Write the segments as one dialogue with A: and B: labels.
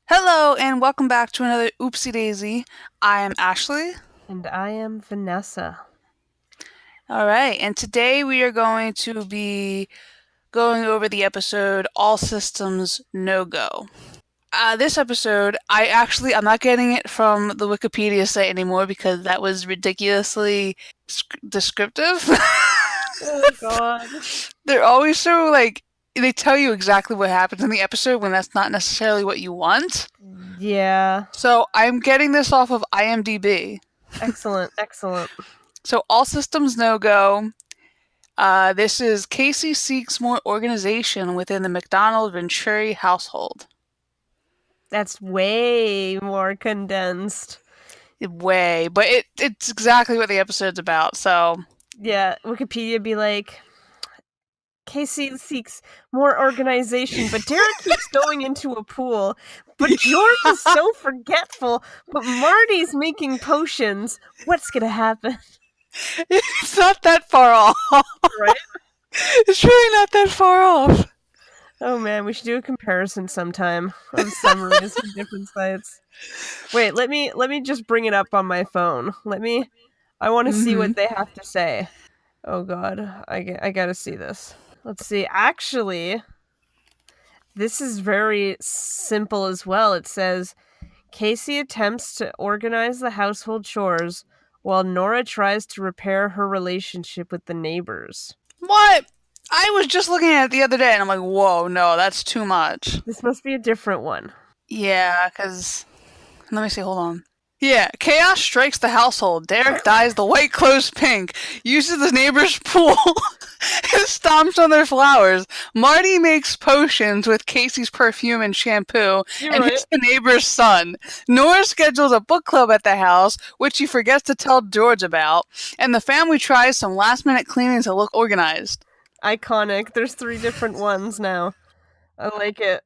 A: Hello and welcome back to another Oopsie Daisy. I am Ashley.
B: And I am Vanessa.
A: All right, and today we are going to be going over the episode All Systems No Go. This episode, I'm not getting it from the Wikipedia site anymore because that was ridiculously descriptive.
B: Oh god.
A: They're always so they tell you exactly what happens in the episode when that's not necessarily what you want.
B: Yeah.
A: So I'm getting this off of IMDb.
B: Excellent, excellent.
A: So all systems no go. This is Casey seeks more organization within the McDonald Venturi household.
B: That's way more condensed.
A: Way, but it's exactly what the episode's about. So
B: Yeah, Wikipedia be like, Casey seeks more organization, but Derek keeps going into a pool. But George is so forgetful, but Marty's making potions. What's gonna happen?
A: it's not that far off.
B: Right?
A: It's really not that far off.
B: Oh man, we should do a comparison sometime of summaries from different sites. Wait, let me just bring it up on my phone. I want to see
A: Mm-hmm.
B: what they have to say. Oh god, I gotta see this. Let's see. Actually, this is very simple as well. It says Casey attempts to organize the household chores while Nora tries to repair her relationship with the neighbors.
A: What? I was just looking at it the other day and I'm like, whoa, no, that's too much.
B: This must be a different one.
A: Yeah, because. Let me see, hold on. Yeah, chaos strikes the household. Derek dyes the white clothes pink, uses the neighbor's pool, and stomps on their flowers. Marty makes potions with Casey's perfume and shampoo
B: You're
A: and
B: right.
A: hits the neighbor's son. Nora schedules a book club at the house, which she forgets to tell George about, and the family tries some last minute cleaning to look organized.
B: Iconic. There's 3 different ones now. I like it.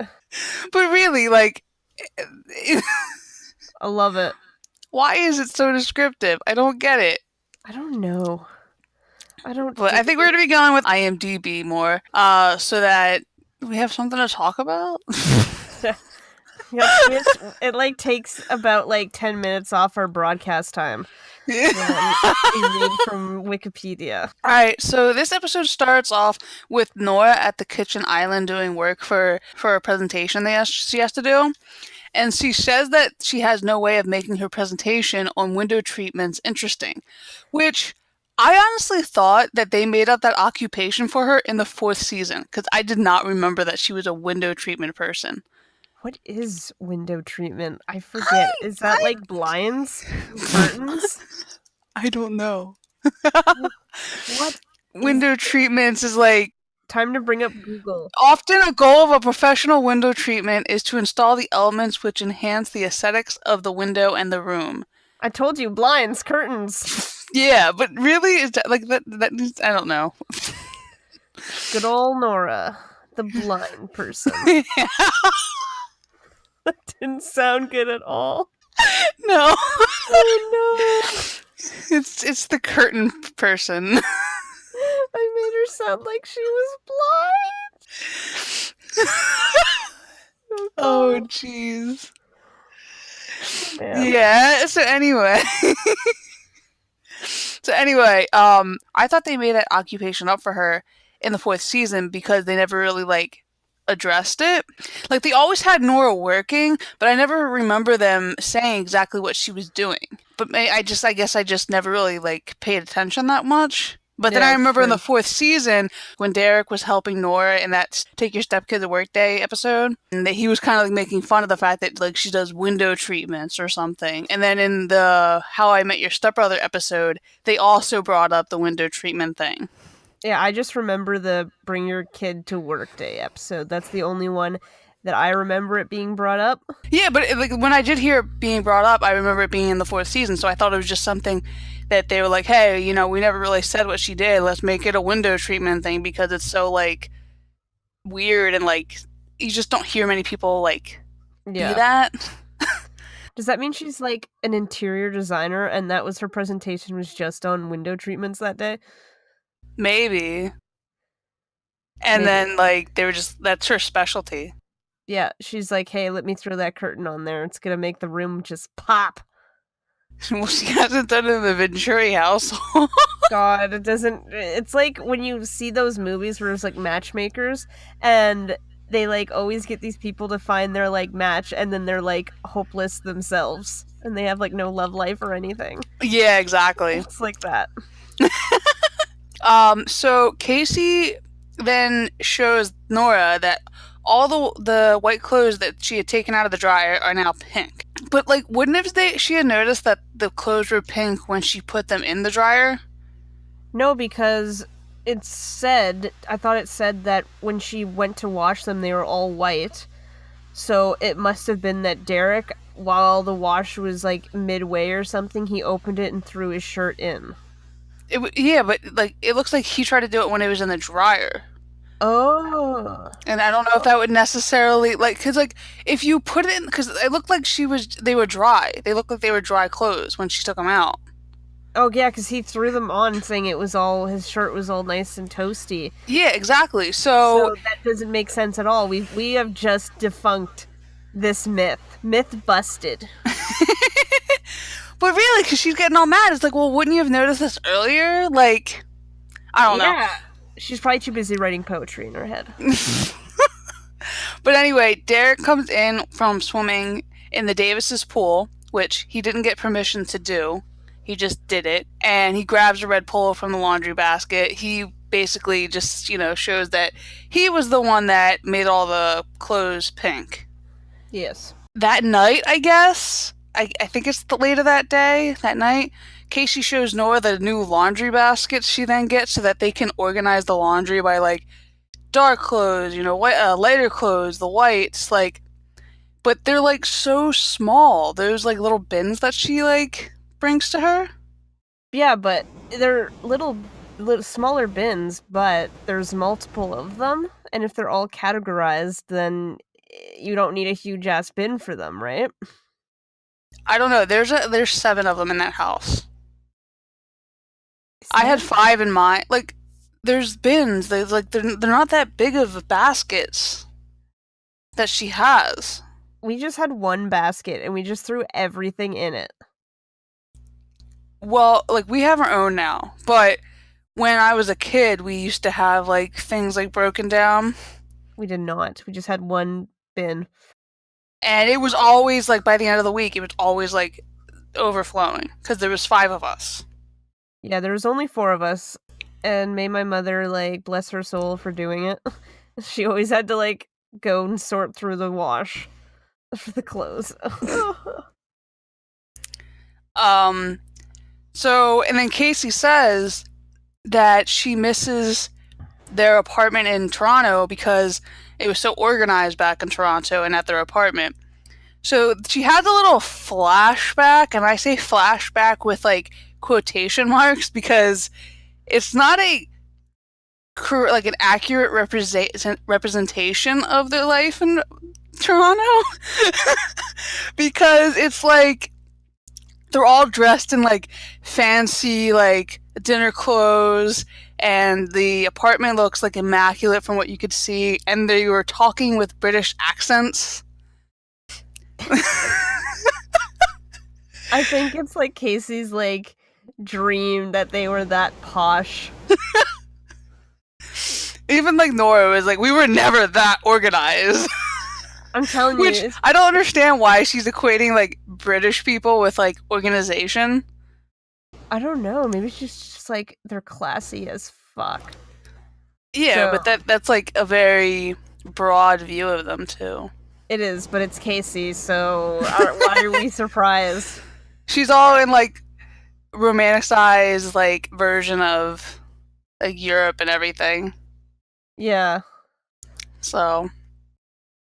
A: But really,
B: I love it.
A: why is it so descriptive? I don't get it.
B: I don't know. I don't
A: But I
B: get
A: think we're
B: it.
A: going to be going with IMDb more, so that we have something to talk about.
B: Yep, it like takes about like 10 minutes off our broadcast time when we read from Wikipedia.
A: All right, so this episode starts off with Nora at the kitchen island doing work for a presentation she has to do. And she says that she has no way of making her presentation on window treatments interesting, which I honestly thought that they made up that occupation for her in the fourth season because I did not remember that she was a window treatment person.
B: What is window treatment? I forget.
A: I
B: Is that
A: I
B: like blinds? Curtains?
A: I don't know.
B: What is
A: Window treatments is like
B: time to bring up Google?
A: often a goal of a professional window treatment is to install the elements which enhance the aesthetics of the window and the room.
B: I told you, blinds, curtains.
A: Yeah, but really, is that like that? I don't know.
B: Good old Nora, the blind person. That didn't sound good at all.
A: No,
B: Oh no.
A: it's the curtain person.
B: I made her sound like she was blind.
A: Oh,
B: Oh
A: jeez.
B: man.
A: Yeah. I thought they made that occupation up for her in the fourth season because they never really addressed it. Like they always had Nora working, but I never remember them saying exactly what she was doing. But I guess I just never really paid attention that much. But then
B: Yeah,
A: I
B: it's
A: remember in the
B: true.
A: fourth season when Derek was helping Nora in that "Take Your Stepkid to Work Day" episode, and that he was kind of making fun of the fact that she does window treatments or something. And then in the "How I Met Your Stepbrother" episode, they also brought up the window treatment thing.
B: Yeah, I just remember the bring your kid to work day episode. That's the only one that I remember it being brought up.
A: Yeah, but when I did hear it being brought up, I remember it being in the fourth season, so I thought it was just something that they were like, "Hey, we never really said what she did. Let's make it a window treatment thing because it's so weird and you just don't hear many people do
B: Yeah.
A: that."
B: Does that mean she's like an interior designer and that was her presentation was just on window treatments that day?
A: Maybe. And
B: Maybe.
A: then they were just that's her specialty.
B: Yeah, she's like, "Hey, let me throw that curtain on there. It's gonna make the room just pop."
A: Well, she hasn't done it in the Venturi household.
B: God, it doesn't. It's like when you see those movies where there's like matchmakers and they like always get these people to find their like match and then they're like hopeless themselves and they have like no love life or anything.
A: Yeah, exactly.
B: It's like that.
A: So Casey then shows Nora that all the white clothes that she had taken out of the dryer are now pink. But like, wouldn't if she had noticed that the clothes were pink when she put them in the dryer?
B: No, because it said, I thought it said that when she went to wash them, they were all white. So it must have been that Derek, while the wash was like midway or something, he opened it and threw his shirt in.
A: Yeah, but like it looks like he tried to do it when it was in the dryer.
B: Oh.
A: And I don't know if that would necessarily like because like if you put it in because it looked like they were dry. They looked like they were dry clothes when she took them out.
B: Oh yeah, because he threw them on saying it was all, his shirt was all nice and toasty.
A: Yeah, exactly. So
B: So that doesn't make sense at all. We have just defunct this myth. Myth busted.
A: but really, because she's getting all mad, it's like, well, wouldn't you have noticed this earlier? Like, I don't know.
B: Yeah. She's probably too busy writing poetry in her head.
A: But anyway, Derek comes in from swimming in the Davis's pool, which he didn't get permission to do. He just did it. And he grabs a red polo from the laundry basket. He basically just, shows that he was the one that made all the clothes pink.
B: Yes.
A: That night, I guess, I think it's the later that day, that night, Casey shows Nora the new laundry baskets she then gets so that they can organize the laundry by, like, dark clothes, white, lighter clothes, the whites, like, but they're, like, so small. Those, like, little bins that she, like, brings to her.
B: Yeah, but they're little smaller bins, but there's multiple of them, and if they're all categorized, then you don't need a huge ass bin for them, right?
A: I don't know. There's 7 of them in that house. I had 5 in mine. Like, there's bins. They're not that big of baskets that she has.
B: We just had one basket and we just threw everything in it.
A: Well, like we have our own now, but when I was a kid, we used to have like things like broken down,
B: We did not. We just had one bin.
A: and it was always like by the end of the week, it was always like overflowing because there was 5 of us.
B: Yeah, there was only 4 of us, and may my mother, like, bless her soul for doing it. She always had to, like, go and sort through the wash for the clothes.
A: So and then Casey says that she misses their apartment in Toronto because it was so organized back in Toronto and at their apartment. So she has a little flashback, and I say flashback with like quotation marks because it's not like an accurate representation of their life in Toronto because it's like they're all dressed in like fancy like dinner clothes and the apartment looks like immaculate from what you could see and they were talking with British accents.
B: I think it's, like, Casey's, like, dream that they were that posh.
A: Even like Nora was like, we were never that organized.
B: I'm telling
A: Which
B: you,
A: I don't understand why she's equating like British people with like organization.
B: I don't know, maybe she's just, like, they're classy as fuck.
A: Yeah,
B: So
A: but that's like a very broad view of them too.
B: it is, but it's Casey, so why are we surprised?
A: She's all in like romanticized like version of like Europe and everything.
B: Yeah.
A: So,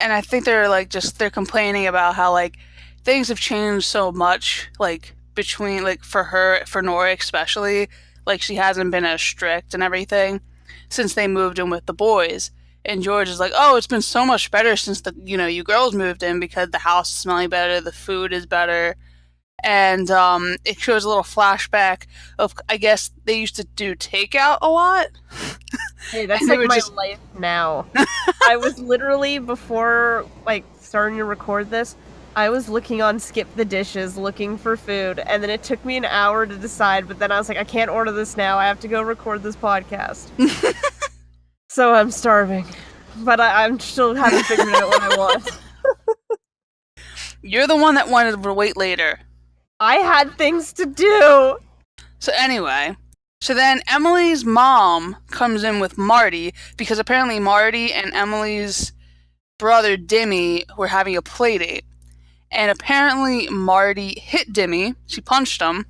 A: and I think they're complaining about how like things have changed so much like between like for Nora especially, like she hasn't been as strict and everything since they moved in with the boys. And George is like, "Oh, it's been so much better since you girls moved in because the house is smelling better, the food is better." and it shows a little flashback of, I guess they used to do takeout a lot.
B: Hey, that's
A: And they
B: like
A: would
B: my
A: just
B: life now. I was literally, before like starting to record this, I was looking on Skip the Dishes looking for food, and then it took me an hour to decide, but then I was like, I can't order this now, I have to go record this podcast. So I'm starving. But I'm still haven't figured out what I want.
A: You're the one that wanted to wait later.
B: I had things to do!
A: So anyway, so then Emily's mom comes in with Marty, because apparently Marty and Emily's brother Dimmy were having a play date. And apparently Marty hit Dimmy. She punched him.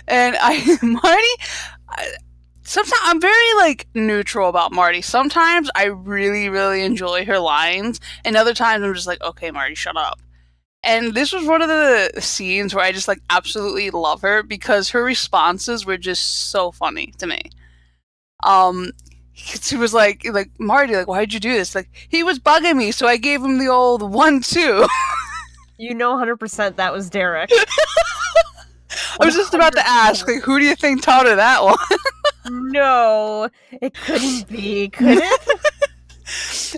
A: And sometimes I'm very like neutral about Marty. Sometimes I really, really enjoy her lines, and other times I'm just like, okay, Marty, shut up. And this was one of the scenes where I just like absolutely love her because her responses were just so funny to me. She was like Marty, like, why'd you do this? Like, he was bugging me, so I gave him the old 1-2.
B: You know 100% that was Derek.
A: I was just about to ask, like, who do you think taught her that one?
B: No, it couldn't be, could it?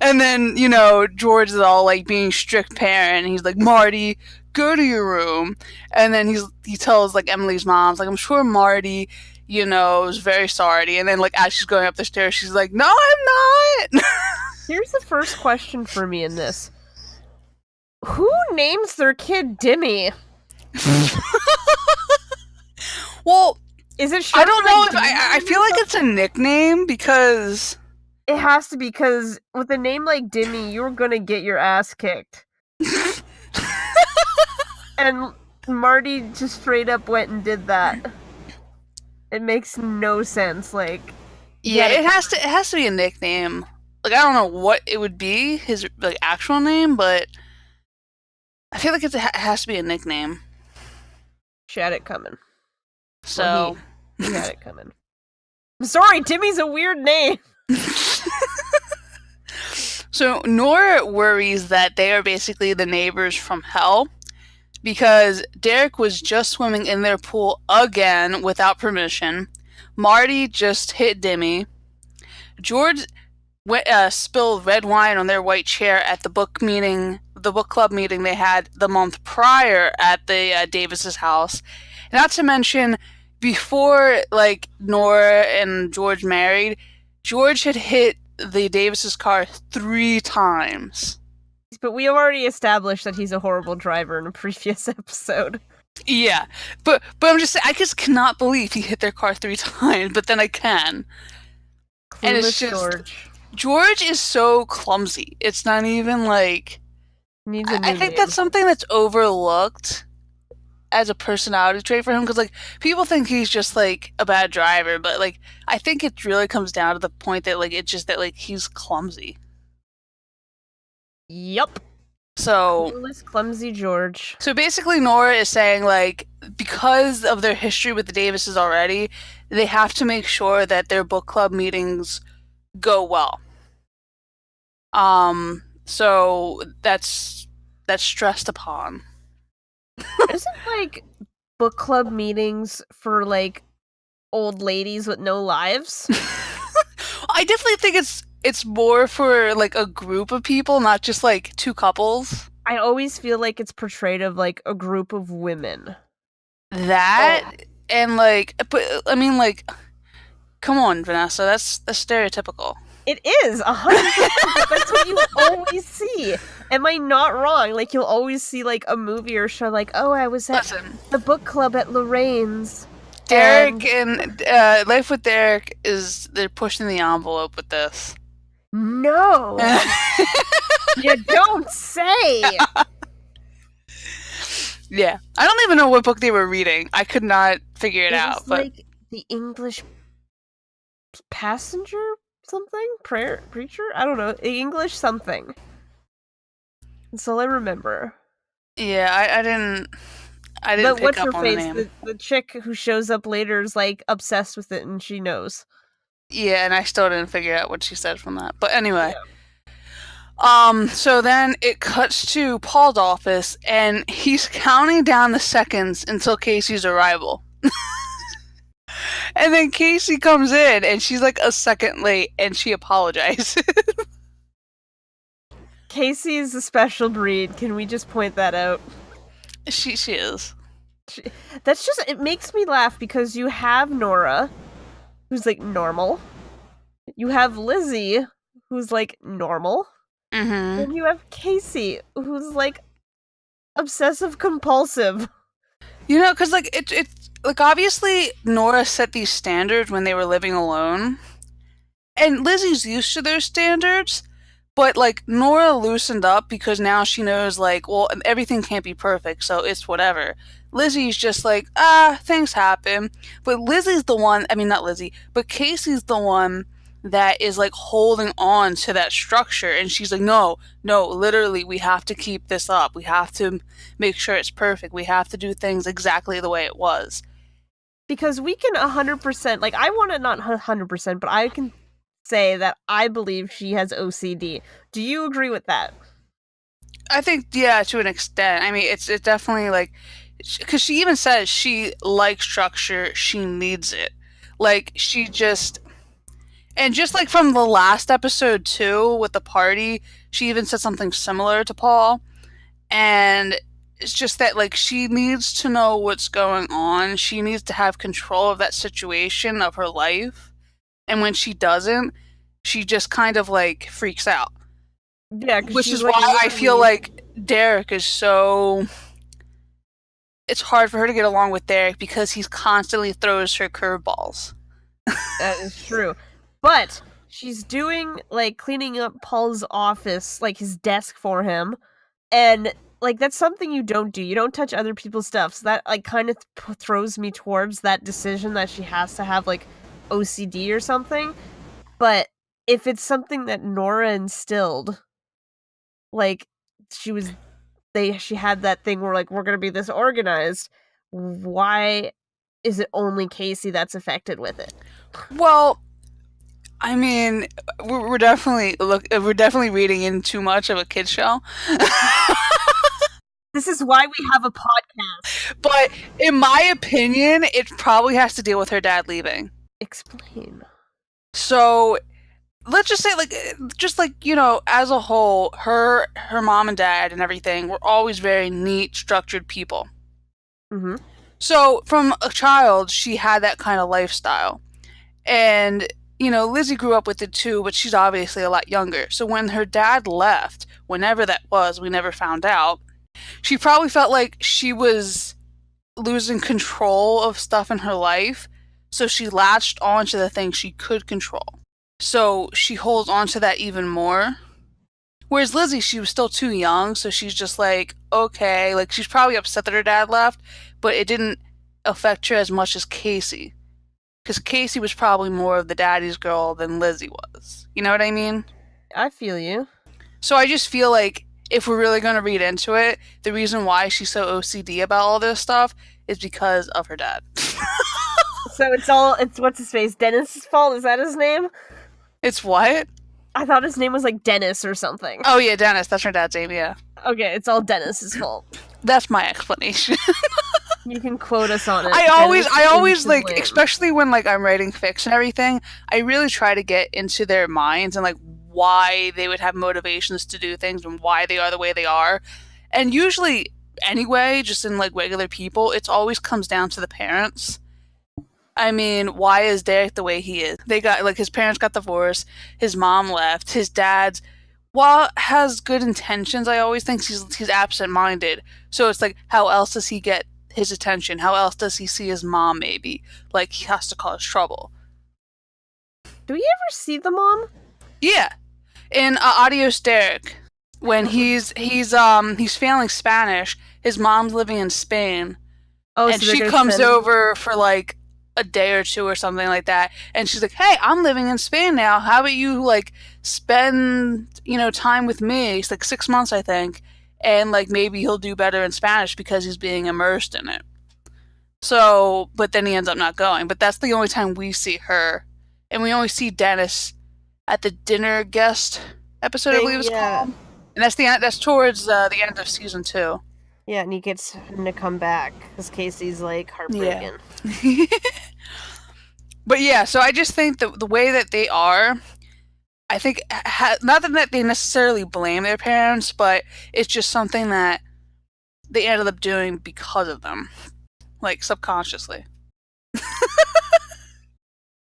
A: And then, you know, George is all like being strict parent, and he's like, Marty, go to your room. And then he tells like Emily's mom's like, I'm sure Marty, you know, is very sorry. And then like as she's going up the stairs, she's like, no, I'm not.
B: Here's the first question for me in this. Who names their kid Dimmy?
A: Well,
B: is it
A: I don't know if I feel like it's a nickname because
B: it has to be, because with a name like Dimmy, you're gonna get your ass kicked. And Marty just straight up went and did that. It makes no sense. Like,
A: yeah, it has to be a nickname. Like, I don't know what it would be, his like actual name, but I feel like it has to be a nickname.
B: She had it coming.
A: So
B: well, he had it coming. I'm sorry, Timmy's a weird name.
A: So Nora worries that they are basically the neighbors from hell because Derek was just swimming in their pool again without permission. Marty just hit Dimmy. George spilled red wine on their white chair at the book club meeting they had the month prior at the Davis's house. Not to mention, before like Nora and George married, George had hit the Davis's car 3 times.
B: But we already established that he's a horrible driver in a previous episode.
A: Yeah, but I'm just saying, I just cannot believe he hit their car 3 times, but then I can.
B: Clueless
A: and it's just George is so clumsy. It's not even like
B: needs a new
A: I think
B: name.
A: that's something that's overlooked as a personality trait for him, because like people think he's just like a bad driver, but like I think it really comes down to the point that like it's just that like he's clumsy.
B: Yup.
A: So
B: clueless, clumsy George.
A: So basically Nora is saying like because of their history with the Davises already, they have to make sure that their book club meetings go well. So that's stressed upon.
B: Isn't like book club meetings for like old ladies with no lives?
A: I definitely think it's more for like a group of people, not just like 2 couples.
B: I always feel like it's portrayed of like a group of women.
A: That and like, but I mean, like, come on, Vanessa, that's stereotypical.
B: It is 100%. That's what you always see. Am I not wrong? Like, you'll always see like a movie or show like, oh, I was at the book club at Lorraine's.
A: Derek and Life with Derek they're pushing the envelope with this.
B: No, you don't say.
A: Yeah, I don't even know what book they were reading. I could not figure it out. But
B: like the English passenger something preacher. I don't know, the English something. That's all I remember.
A: Yeah, I didn't. But pick
B: what's
A: up
B: her
A: on
B: face?
A: the name.
B: The chick who shows up later is like obsessed with it, and she knows.
A: Yeah, and I still didn't figure out what she said from that. But anyway. So then it cuts to Paul's office, and he's counting down the seconds until Casey's arrival. And then Casey comes in, and she's like a second late, and she apologizes.
B: Casey is a special breed. Can we just point that out?
A: She is.
B: That's just, it makes me laugh because you have Nora, who's like normal. You have Lizzie, who's like normal.
A: Mm-hmm.
B: And you have Casey, who's like obsessive compulsive.
A: You know, because like it like obviously Nora set these standards when they were living alone, and Lizzie's used to those standards. But like Nora loosened up because now she knows like, well, everything can't be perfect, so it's whatever. Lizzie's just like, things happen. But Lizzie's the one, I mean not Lizzie, but Casey's the one that is like holding on to that structure, and she's like, no, no, literally we have to keep this up. We have to make sure it's perfect. We have to do things exactly the way it was.
B: Because we can 100%, like, I want to not 100%, but I can say that I believe she has OCD. Do you agree with that?
A: I think, yeah, to an extent. I mean, it's definitely like, because she even says she likes structure, she needs it. Like, she just, and just like from the last episode too, with the party, she even said something similar to Paul. And it's just that, like, she needs to know what's going on. She needs to have control of that situation of her life. And when she doesn't, she just kind of like freaks out.
B: Yeah, because
A: Which
B: she's
A: is
B: like,
A: why I feel
B: literally-
A: like Derek is so. It's hard for her to get along with Derek because he constantly throws her curveballs.
B: That is true. But she's doing, like, cleaning up Paul's office, like, his desk for him. And, like, that's something you don't do. You don't touch other people's stuff. So that, like, kind of throws me towards that decision that she has to have, like, OCD or something. But if it's something that Nora instilled, like, she had that thing where, like, we're gonna be this organized, why is it only Casey that's affected with it?
A: Well, I mean, we're definitely reading in too much of a kid show.
B: This is why we have a podcast.
A: But in my opinion, it probably has to deal with her dad leaving.
B: Explain.
A: So let's just say, like, just like, you know, as a whole, her mom and dad and everything were always very neat, structured people.
B: Mm-hmm.
A: So from a child, she had that kind of lifestyle. And, you know, Lizzie grew up with it too, but she's obviously a lot younger. So when her dad left, whenever that was, we never found out, she probably felt like she was losing control of stuff in her life. So she latched onto the things she could control. So she holds on to that even more. Whereas Lizzie, she was still too young, so she's just like, okay, like she's probably upset that her dad left, but it didn't affect her as much as Casey. Because Casey was probably more of the daddy's girl than Lizzie was. You know what I mean?
B: I feel you.
A: So I just feel like if we're really going to read into it, the reason why she's so OCD about all this stuff is because of her dad.
B: So it's what's his face? Dennis's fault? Is that his name?
A: It's what?
B: I thought his name was like Dennis or something.
A: Oh yeah, Dennis. That's her dad's name, yeah.
B: Okay, it's all Dennis's fault.
A: That's my explanation.
B: You can quote us on it.
A: I always like,
B: blame.
A: especially when like I'm writing fics and everything, I really try to get into their minds and like why they would have motivations to do things and why they are the way they are. And usually, anyway, just in like regular people, it always comes down to the parents. I mean, why is Derek the way he is? They got like his parents got divorced, his mom left, his dad's while has good intentions, I always think he's absent-minded. So it's like, how else does he get his attention? How else does he see his mom? Maybe like he has to cause trouble.
B: Do we ever see the mom?
A: Yeah, in Adios Derek, when he's failing Spanish, his mom's living in Spain,
B: Oh,
A: and
B: so they're
A: she
B: gonna
A: comes
B: send-
A: over for like a day or two or something like that, and she's like, hey, I'm living in Spain now, how about you like spend, you know, time with me? It's like 6 months, I think, and like maybe he'll do better in Spanish because he's being immersed in it. So but then he ends up not going, but that's the only time we see her, and we only see Dennis at the dinner guest episode, I believe
B: thing.
A: it's
B: Yeah,
A: called. And that's towards the end of season 2.
B: yeah, and he gets him to come back because Casey's like
A: Yeah.
B: heartbroken.
A: But yeah, so I just think the way that they are, I think, not that they necessarily blame their parents, but it's just something that they ended up doing because of them, like subconsciously.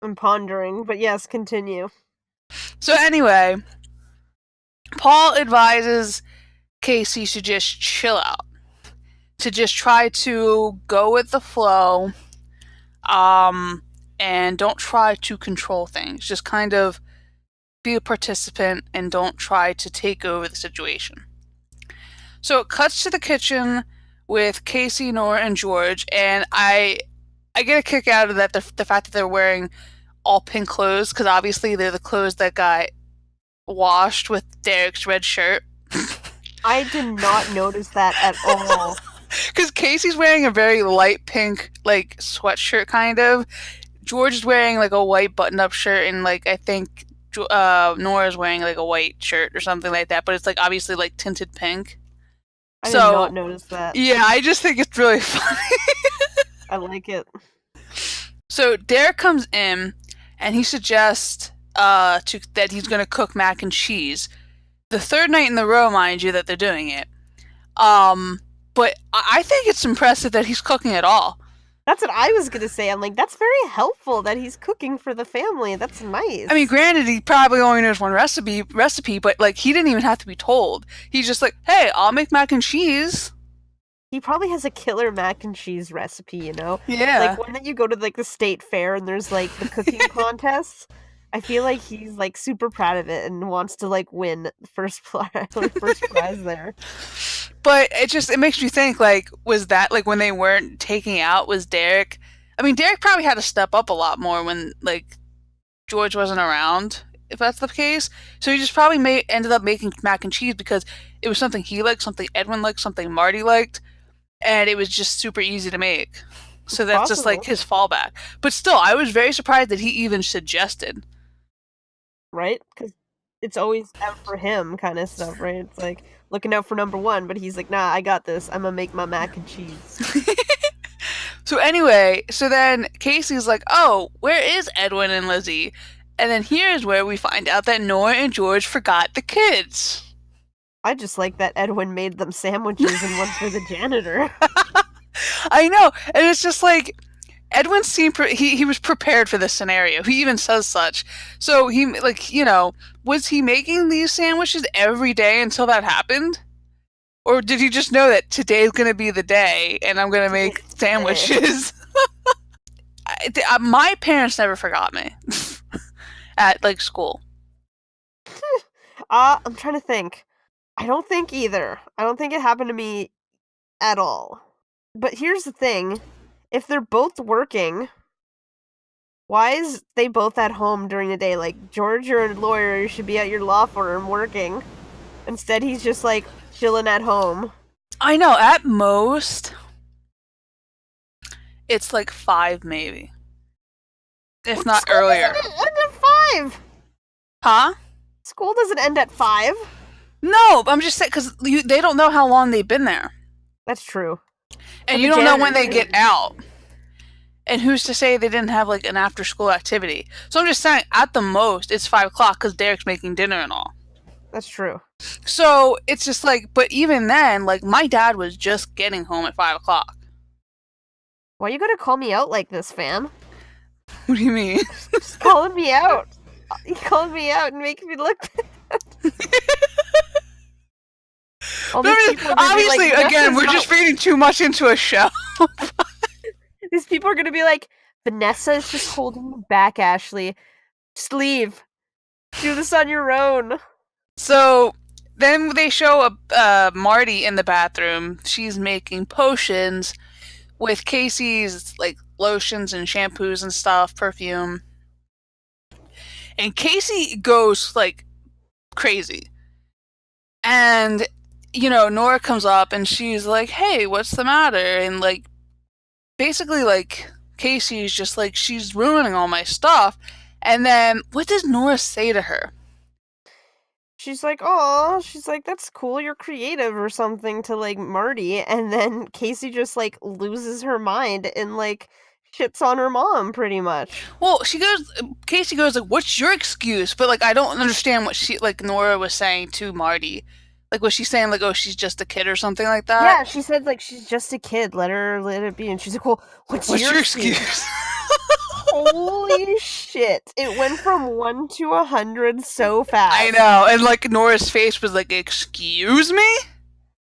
B: I'm pondering, but yes, continue.
A: So anyway, Paul advises Casey to just chill out, to just try to go with the flow, and don't try to control things. Just kind of be a participant and don't try to take over the situation. So it cuts to the kitchen with Casey, Nora, and George, and I get a kick out of that the fact that they're wearing all pink clothes, because obviously they're the clothes that got washed with Derek's red shirt.
B: I did not notice that at all.
A: Because Casey's wearing a very light pink, like, sweatshirt, kind of. George is wearing, like, a white button-up shirt, and, like, I think Nora's wearing, like, a white shirt or something like that, but it's, like, obviously, like, tinted pink.
B: I did not notice that.
A: Yeah, I just think it's really funny.
B: I like it.
A: So Derek comes in, and he suggests that he's going to cook mac and cheese. The third night in a row, mind you, that they're doing it. But I think it's impressive that he's cooking at all.
B: That's what I was gonna say. I'm like, that's very helpful that he's cooking for the family. That's nice.
A: I mean, granted, he probably only knows one recipe, but, like, he didn't even have to be told. He's just like, hey, I'll make mac and cheese.
B: He probably has a killer mac and cheese recipe, you know?
A: Yeah.
B: Like, when you go to, like, the state fair and there's, like, the cooking contests, I feel like he's, like, super proud of it and wants to, like, win the first prize there.
A: But it makes me think, like, was that, like, when they weren't taking out, was Derek... I mean, Derek probably had to step up a lot more when, like, George wasn't around, if that's the case. So he just probably ended up making mac and cheese because it was something he liked, something Edwin liked, something Marty liked, and it was just super easy to make. So that's just, like, his fallback. But still, I was very surprised that he even suggested.
B: Right? Because it's always out for him kind of stuff, right? It's like, looking out for number one, but he's like, nah, I got this. I'm gonna make my mac and cheese.
A: So anyway, so then Casey's like, oh, where is Edwin and Lizzie? And then here's where we find out that Nora and George forgot the kids.
B: I just like that Edwin made them sandwiches and went for the janitor.
A: I know, and it's just like, Edwin seemed he was prepared for this scenario. He even says such. So he, like, you know, was he making these sandwiches every day until that happened? Or did he just know that today's going to be the day and I'm going to make sandwiches? My parents never forgot me at, like, school.
B: I'm trying to think. I don't think either. I don't think it happened to me at all. But here's the thing. If they're both working, why is they both at home during the day? Like, George, you're a lawyer, you should be at your law firm working. Instead, he's just, like, chilling at home.
A: I know, at most, it's like 5 maybe. If not earlier.
B: Doesn't end at 5!
A: Huh?
B: School doesn't end at 5.
A: No, I'm just saying, because they don't know how long they've been there.
B: That's true.
A: And you don't know when they get out. And who's to say they didn't have, like, an after-school activity? So I'm just saying, at the most, it's 5 o'clock because Derek's making dinner and all.
B: That's true.
A: So it's just like, but even then, like, my dad was just getting home at 5 o'clock.
B: Why you gotta call me out like this, fam?
A: What do you mean?
B: Just calling me out. You calling me out and making me look bad.
A: Obviously, like, again, we're just reading too much into a show.
B: These people are gonna be like, Vanessa is just holding you back, Ashley. Just leave. Do this on your own.
A: So then they show Marty in the bathroom. She's making potions with Casey's, like, lotions and shampoos and stuff, perfume. And Casey goes, like, crazy. And, you know, Nora comes up and she's like, hey, what's the matter? And, like, basically, like, Casey's just like, she's ruining all my stuff. And then, what does Nora say to her?
B: she's like, "Oh," she's like, "That's cool, you're creative," or something to, like, Marty, and then Casey just, like, loses her mind and, like, shits on her mom pretty much.
A: Well, Casey goes like, "What's your excuse?" But like, I don't understand what Nora was saying to Marty. Like, was she saying like, "Oh, she's just a kid" or something like that?
B: Yeah, she said, like, she's just a kid, let it be, and she's like, "Well, what's
A: What's
B: your
A: your
B: excuse?"
A: excuse?
B: Holy shit. It went from 1 to 100 so fast.
A: I know, and like Nora's face was like, "Excuse me."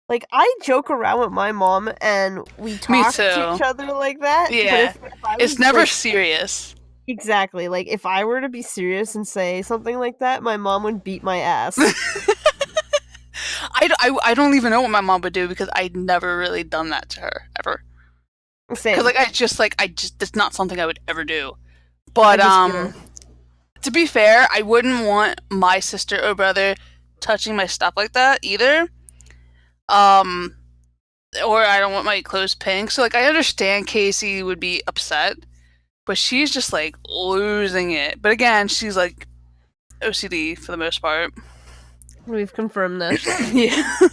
B: Like, I joke around with my mom, and we
A: Me
B: talk to each
A: too.
B: other like that, but
A: Yeah,
B: if I
A: it's
B: was,
A: never
B: like,
A: serious.
B: exactly, like, if I were to be serious and say something like that, my mom would beat my ass.
A: I don't even know what my mom would do because I'd never really done that to her ever. Because
B: Same.
A: I just it's not something I would ever do.
B: I
A: But
B: just get her.
A: to be fair, I wouldn't want my sister or brother touching my stuff like that either. Um, or I don't want my clothes pink. So like I understand Casey would be upset, but she's just like losing it. But again, she's like OCD for the most part.
B: We've confirmed this.
A: Yeah. All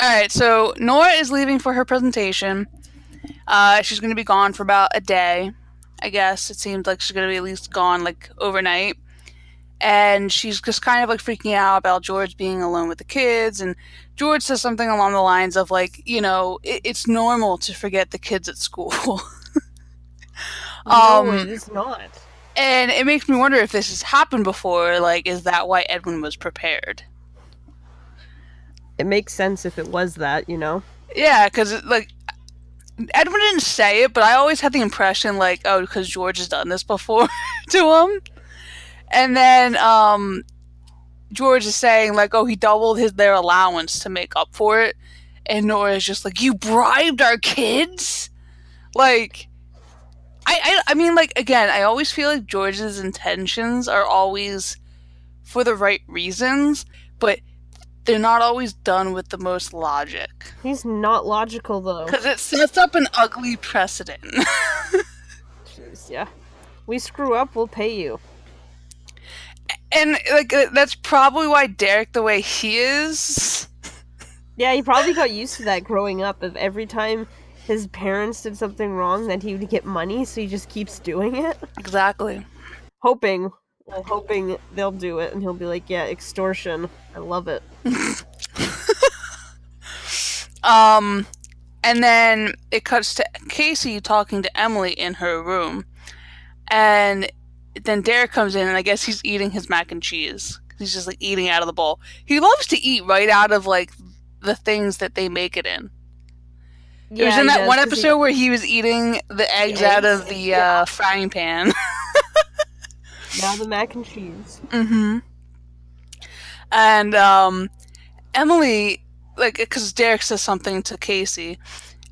A: right, so Nora is leaving for her presentation. She's going to be gone for about a day. I guess it seems like she's going to be at least gone like overnight. And she's just kind of like freaking out about George being alone with the kids. And George says something along the lines of like, it's normal to forget the kids at school.
B: No, it is not.
A: And it makes me wonder if this has happened before. Like, is that why Edwin was prepared?
B: It makes sense if it was that, you know?
A: Yeah, because like Edwin didn't say it, but I always had the impression like, oh, because George has done this before to him. And then George is saying like, oh, he doubled their allowance to make up for it, and Nora's just like, you bribed our kids, like. I mean, like, again, I always feel like George's intentions are always for the right reasons, but they're not always done with the most logic.
B: He's not logical, though.
A: Because it sets up an ugly precedent.
B: Jeez, yeah. We screw up, we'll pay you.
A: And, like, that's probably why Derek the way he is.
B: Yeah, he probably got used to that growing up, of every time his parents did something wrong, that he would get money, so he just keeps doing it.
A: Exactly.
B: Hoping they'll do it, and he'll be like, yeah, extortion. I love it.
A: And then it cuts to Casey talking to Emily in her room. And then Derek comes in, and I guess he's eating his mac and cheese. He's just, like, eating out of the bowl. He loves to eat right out of, like, the things that they make it in.
B: Yeah,
A: it was in
B: he
A: that
B: does,
A: one
B: 'cause
A: episode where he was eating the eggs out of the frying pan.
B: Now the mac and cheese.
A: Mm-hmm. And Emily, like, because Derek says something to Casey,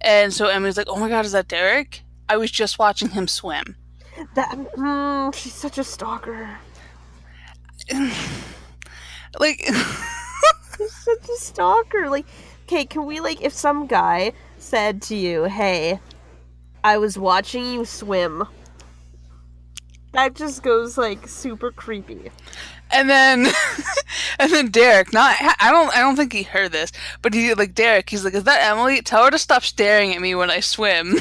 A: and so Emily's like, "Oh my God, is that Derek? I was just watching him swim."
B: She's such a stalker.
A: Like,
B: She's such a stalker. Like, okay, can we, like, if some guy said to you, hey, I was watching you swim, that just goes, like, super creepy.
A: and then and then Derek, I don't think he heard this, but he's like, "Is that Emily? Tell her to stop staring at me when I swim."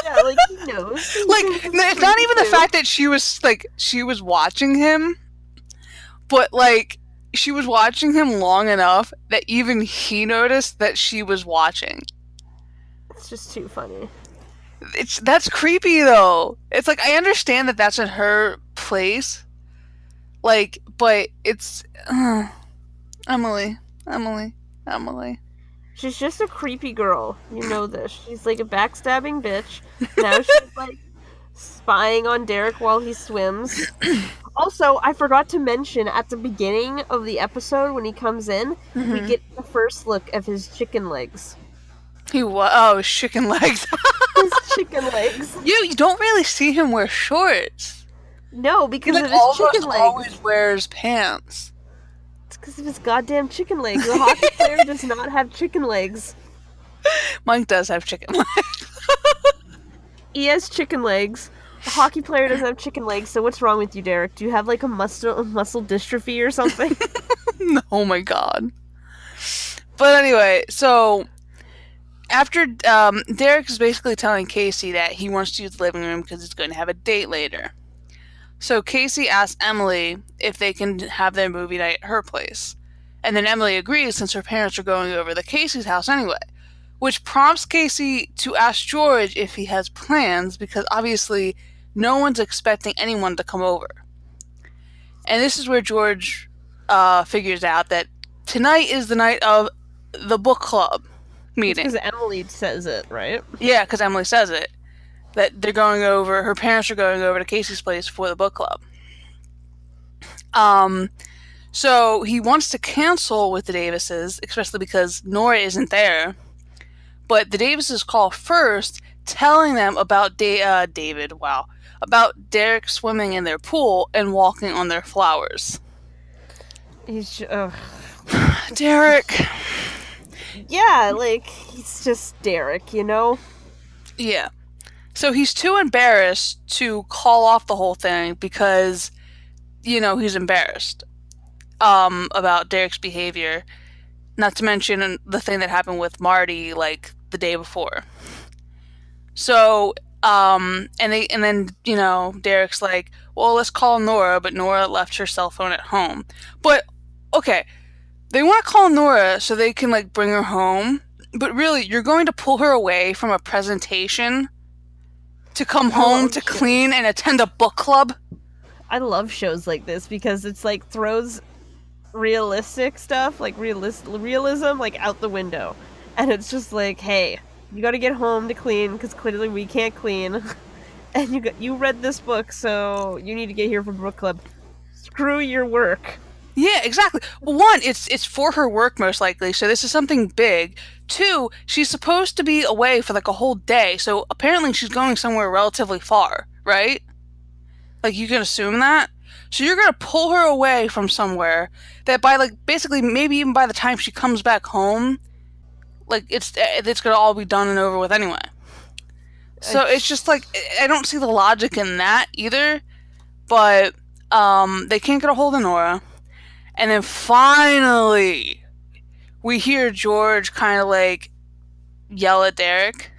B: Yeah, like, he knows.
A: Like, it's not even the fact that she was watching him, but like she was watching him long enough that even he noticed that she was watching.
B: It's just too funny.
A: That's creepy though. It's like, I understand that that's in her place, like, but it's Emily.
B: She's just a creepy girl. You know this. She's like a backstabbing bitch. Now she's like spying on Derek while he swims. Also, I forgot to mention at the beginning of the episode when he comes in, we get the first look of his chicken legs.
A: His chicken legs.
B: His chicken legs.
A: You don't really see him wear shorts.
B: No, because
A: He,
B: of
A: like,
B: his chicken legs.
A: always wears pants.
B: It's because of his goddamn chicken legs. The hockey player does not have chicken legs.
A: Mike does have chicken legs.
B: He has chicken legs. The hockey player doesn't have chicken legs, so what's wrong with you, Derek? Do you have, like, a muscle dystrophy or something?
A: Oh my god. But anyway, so after Derek is basically telling Casey that he wants to use the living room because he's going to have a date later. So Casey asks Emily if they can have their movie night at her place. And then Emily agrees since her parents are going over to Casey's house anyway, which prompts Casey to ask George if he has plans because obviously no one's expecting anyone to come over. And this is where George figures out that tonight is the night of the book club meeting.
B: Because Emily says it, right?
A: Yeah, because Emily says it. That they're going over, her parents are going over to Casey's place for the book club. So he wants to cancel with the Davises, especially because Nora isn't there. But the Davises call first, telling them about about Derek swimming in their pool and walking on their flowers.
B: He's
A: Derek.
B: Yeah, like, he's just Derek, you know?
A: Yeah. So he's too embarrassed to call off the whole thing because, he's embarrassed about Derek's behavior. Not to mention the thing that happened with Marty, like, the day before. So, and then, Derek's like, well, let's call Nora, but Nora left her cell phone at home. But, okay, they want to call Nora so they can, like, bring her home, but really, you're going to pull her away from a presentation to come home to clean and attend a book club?
B: I love shows like this because it's like throws realistic stuff, like realism, like out the window. And it's just like, hey, you gotta get home to clean because clearly we can't clean. And you read this book, so you need to get here for book club. Screw your work.
A: Yeah, exactly. Well, one, it's for her work most likely, so this is something big. Two, she's supposed to be away for like a whole day, so apparently she's going somewhere relatively far, right? Like you can assume that. So you're gonna pull her away from somewhere that by like basically maybe even by the time she comes back home, like it's gonna all be done and over with anyway. So it's just like I don't see the logic in that either. But they can't get a hold of Nora. And then finally, we hear George kind of like yell at Derek,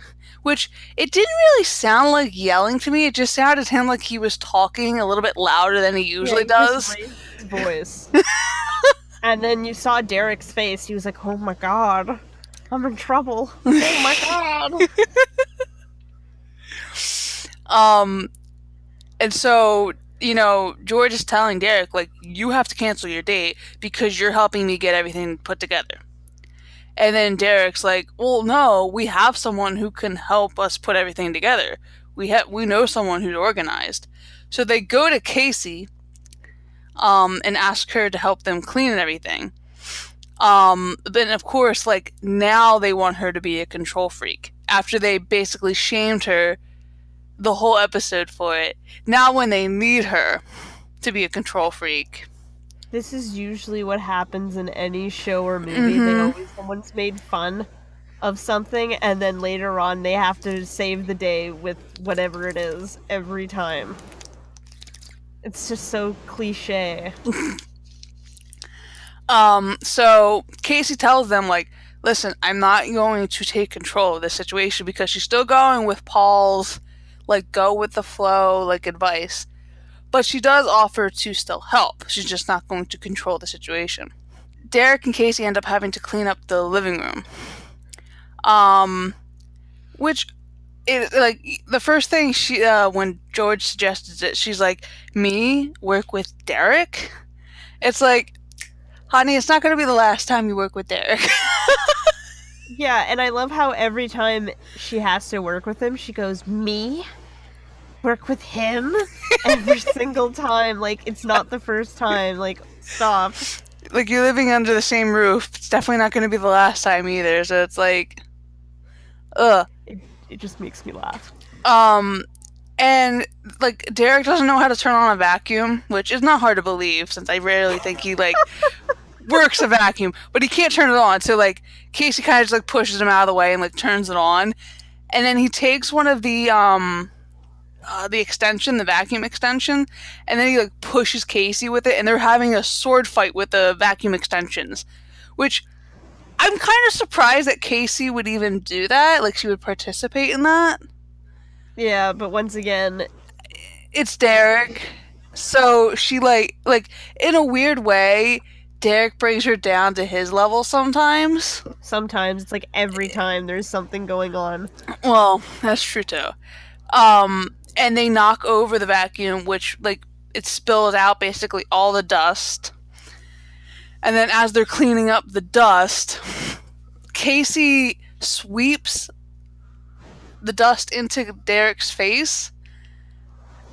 A: which it didn't really sound like yelling to me. It just sounded to him like he was talking a little bit louder than he usually does.
B: Raised his voice. And then you saw Derek's face. He was like, "Oh my god, I'm in trouble. Oh my
A: god." And so George is telling Derek, like, you have to cancel your date because you're helping me get everything put together. And then Derek's like, well, no, we have someone who can help us put everything together. We know someone who's organized. So they go to Casey and ask her to help them clean and everything. Then, of course, like, now they want her to be a control freak. After they basically shamed her the whole episode for it. Now when they need her to be a control freak.
B: This is usually what happens in any show or movie. Someone's made fun of something and then later on they have to save the day with whatever it is every time. It's just so cliche.
A: So Casey tells them, like, listen, I'm not going to take control of this situation because she's still going with Paul's like go with the flow, like advice. But she does offer to still help. She's just not going to control the situation. Derek and Casey end up having to clean up the living room. Which, like, the first thing she, when George suggested it, she's like, me work with Derek? It's like, honey, it's not going to be the last time you work with Derek.
B: Yeah, and I love how every time she has to work with him, she goes, me? Work with him? Every single time. Like, it's not the first time. Like, stop.
A: Like, you're living under the same roof. It's definitely not going to be the last time either, so it's like, ugh.
B: It just makes me laugh.
A: And, like, Derek doesn't know how to turn on a vacuum, which is not hard to believe, since I rarely think he, like, works a vacuum, but he can't turn it on, so, like, Casey kind of just, like, pushes him out of the way and, like, turns it on, and then he takes one of the, the extension, the vacuum extension, and then he like pushes Casey with it, and they're having a sword fight with the vacuum extensions, which I'm kind of surprised that Casey would even do that. Like she would participate in that.
B: Yeah, but once again,
A: It's Derek, so she like in a weird way. Derek brings her down to his level sometimes.
B: sometimes it's like every time there's something going on.
A: Well, that's true too. And they knock over the vacuum, which like it spills out basically all the dust. And then as they're cleaning up the dust, Casey sweeps the dust into Derek's face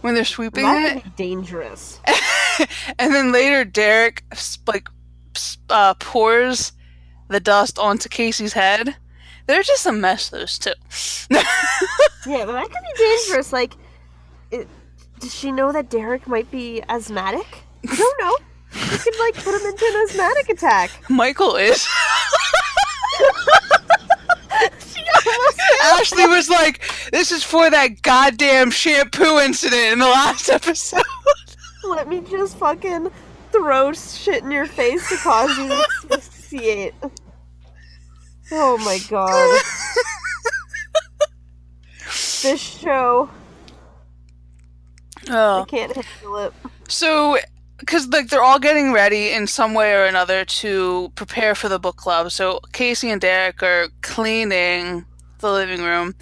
A: when they're sweeping
B: That
A: it.
B: could be dangerous.
A: And then later Derek like pours the dust onto Casey's head. They're just a mess, those two.
B: Yeah, but that could be dangerous. Like, does she know that Derek might be asthmatic? You don't know. You could, like, put him into an asthmatic attack.
A: Michael is.
B: She almost
A: Ashley was like, this is for that goddamn shampoo incident in the last episode.
B: let me just fucking throw shit in your face to cause you to asphyxiate. Oh my god. This show. I can't handle it.
A: So, because like they're all getting ready in some way or another to prepare for the book club. So Casey and Derek are cleaning the living room.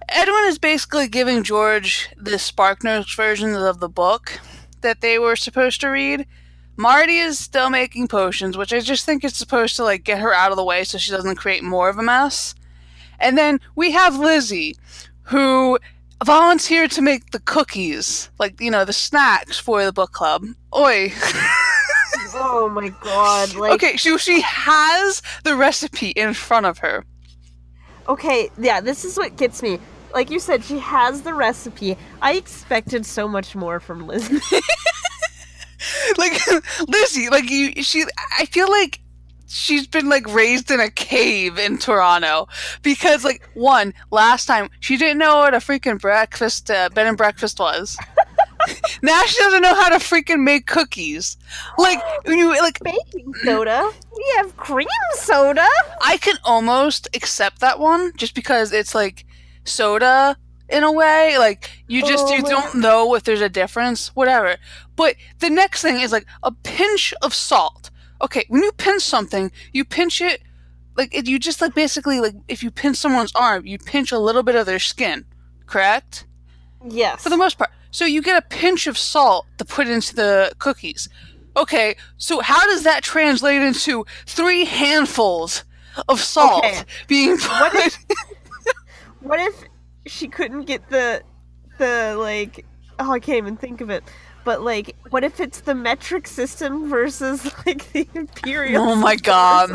A: Edwin is basically giving George the SparkNotes versions of the book that they were supposed to read. Marty is still making potions, which I just think is supposed to like get her out of the way so she doesn't create more of a mess. And then we have Lizzie, who volunteered to make the cookies, like, you know, the snacks for the book club. Oi.
B: Oh my god. Like,
A: Okay, so she has the recipe in front of her.
B: okay, yeah, this is what gets me. Like you said, she has the recipe. I expected so much more from Lizzie.
A: Like, Lizzie, like, I feel like she's been, like, raised in a cave in Toronto. Because, like, one, last time, she didn't know what a freaking breakfast, bed and breakfast was. Now she doesn't know how to freaking make cookies. Like, when you, like,
B: Baking soda? We have cream soda?
A: I can almost accept that one, just because it's, like, soda in a way. Like, you don't know if there's a difference, whatever. But the next thing is, like, a pinch of salt. Okay, when you pinch something, you pinch it, like, you just, like, basically, like, if you pinch someone's arm, you pinch a little bit of their skin, correct?
B: Yes.
A: For the most part. So you get a pinch of salt to put into the cookies. Okay, so how does that translate into 3 handfuls of salt being put?
B: What if she couldn't get the like, oh, I can't even think of it. But like, what if it's the metric system versus like the imperial?
A: Oh my god!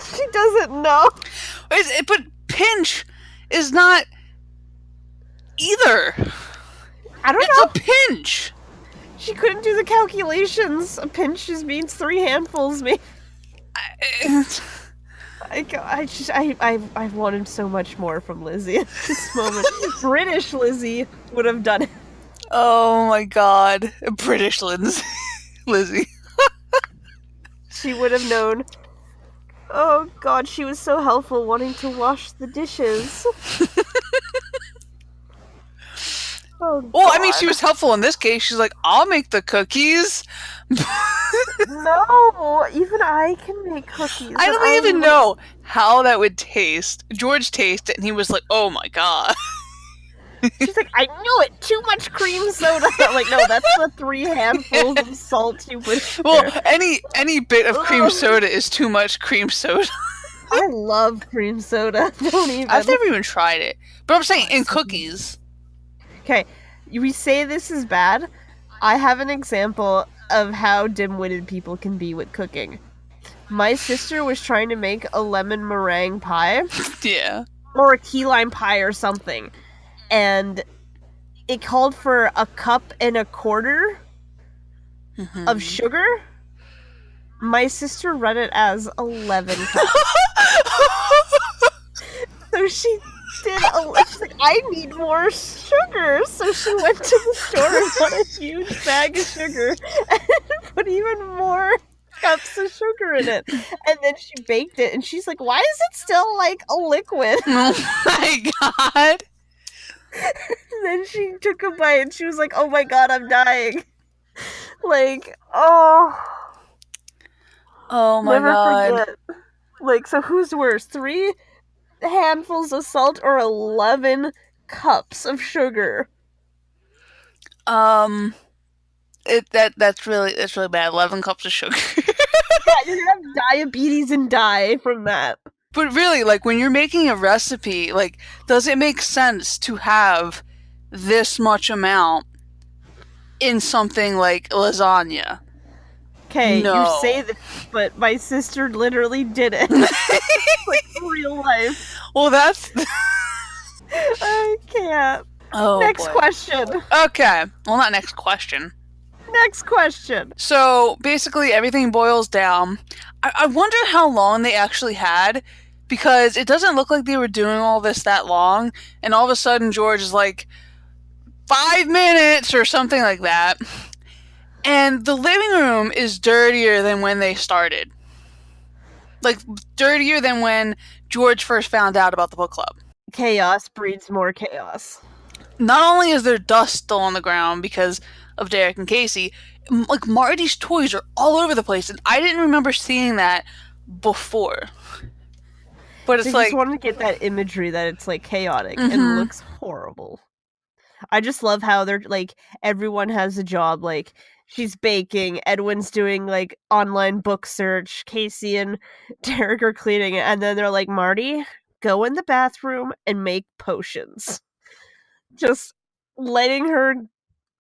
B: She doesn't know.
A: But pinch is not either.
B: I don't know.
A: It's a pinch.
B: She couldn't do the calculations. A pinch just means 3 handfuls. Me. I wanted so much more from Lizzie at this moment. British Lizzie would have done it.
A: Oh my god. British Lizzie.
B: She would have known. Oh god, she was so helpful wanting to wash the dishes. Oh,
A: well, I mean, she was helpful in this case. She's like, I'll make the cookies.
B: No, even I can make cookies.
A: I don't even know how that would taste. George tasted it, and he was like, oh my god.
B: She's like, I knew it! Too much cream soda! I'm like, no, that's the 3 handfuls of salt you put in
A: Well,
B: there.
A: any bit of cream soda is too much cream soda.
B: I love cream soda. Don't even.
A: I've never even tried it. But I'm saying, in cookies.
B: Okay, we say this is bad. I have an example of how dim-witted people can be with cooking. My sister was trying to make a lemon meringue pie.
A: Yeah.
B: Or a key lime pie or something. And it called for 1.25 cups of sugar. My sister read it as 11 cups. So she did she's like, I need more sugar. So she went to the store and bought a huge bag of sugar and put even more cups of sugar in it. And then she baked it, and she's like, why is it still like a liquid?
A: Oh my god.
B: And then she took a bite and she was like, oh my god, I'm dying. Like, oh.
A: Oh my
B: Never
A: god.
B: forget. Like, so who's worse? 3 handfuls of salt or 11 cups of sugar?
A: That's really bad. 11 cups of sugar.
B: Yeah, you're gonna have diabetes and die from that.
A: But really, like when you're making a recipe, like does it make sense to have this much amount in something like lasagna?
B: Okay, you
A: No.
B: say this, but my sister literally did it. Like real life.
A: Well, that's
B: I can't.
A: oh
B: Next
A: boy.
B: question.
A: Okay. Well, not next question.
B: Next question.
A: So basically, everything boils down. I wonder how long they actually had, because it doesn't look like they were doing all this that long. And all of a sudden, George is like 5 minutes or something like that. And the living room is dirtier than when they started. Like, dirtier than when George first found out about the book club.
B: Chaos breeds more chaos.
A: Not only is there dust still on the ground because of Derek and Casey, like, Marty's toys are all over the place. And I didn't remember seeing that before. But it's
B: They
A: like,
B: just want to get that imagery that it's like chaotic
A: Mhm.
B: and looks horrible. I just love how they're like everyone has a job. Like she's baking, Edwin's doing like online book search, Casey and Derek are cleaning it, and then they're like, Marty, go in the bathroom and make potions. Just letting her